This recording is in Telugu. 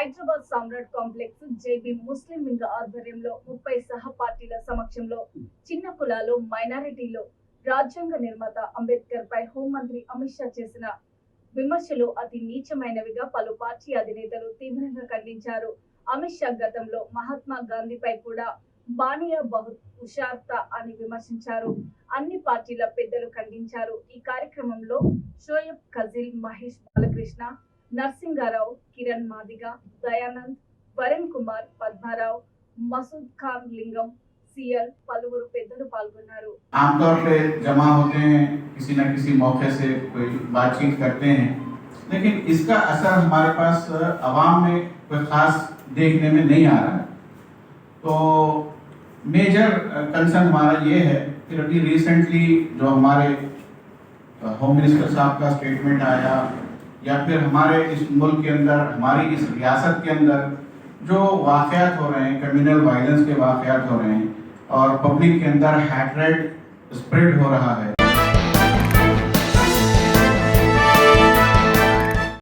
హైదరాబాద్ సామ్రాట్ కాంప్లెక్స్ జేబీ ముస్లిం వింగ్ ఆధ్వర్యంలో 30 సహ పార్టీల సమక్షంలో చిన్న కులాలు మైనారిటీలో రాజ్యాంగ నిర్మాత అంబేద్కర్ పై హోంమంత్రి అమిత్ షా చేసిన విమర్శలు అతి నీచమైనవిగా పలు పార్టీ అధినేతలు తీవ్రంగా ఖండించారు. అమిత్ షా గతంలో మహాత్మా గాంధీపై కూడా బానియా బహుత్ హుషార్తా అని విమర్శించారు. అన్ని పార్టీల పెద్దలు ఖండించారు. ఈ కార్యక్రమంలో షోయబ్ ఖజీల్, మహేష్ బాలకృష్ణ, నర్సింగారావు, కిరణ్ మాదిగా, దయానంద్, వరుణ్ కుమార్, పద్మారావు, मसूद खान लिंगम, सीएल पलवुरु पेद्दलु पाल्गొన్నారు. आमतौर पे जमा होते हैं, किसी न किसी मौके से कोई बातचीत करते हैं, लेकिन इसका असर हमारे पास आवाम में कोई खास देखने में नहीं आ रहा है. तो मेजर कंसर्न हमारा ये है कि अभी रिसेंटली जो हमारे होम मिनिस्टर साहब का स्टेटमेंट आया या फिर हमारे इस मुल्क के अंदर, हमारी इस रियासत के अंदर जो वाक़यात हो रहे हैं, कम्युनल वायलेंस के वाक़यात हो रहे हैं और पब्लिक के अंदर हैट्रेड स्प्रेड हो रहा है,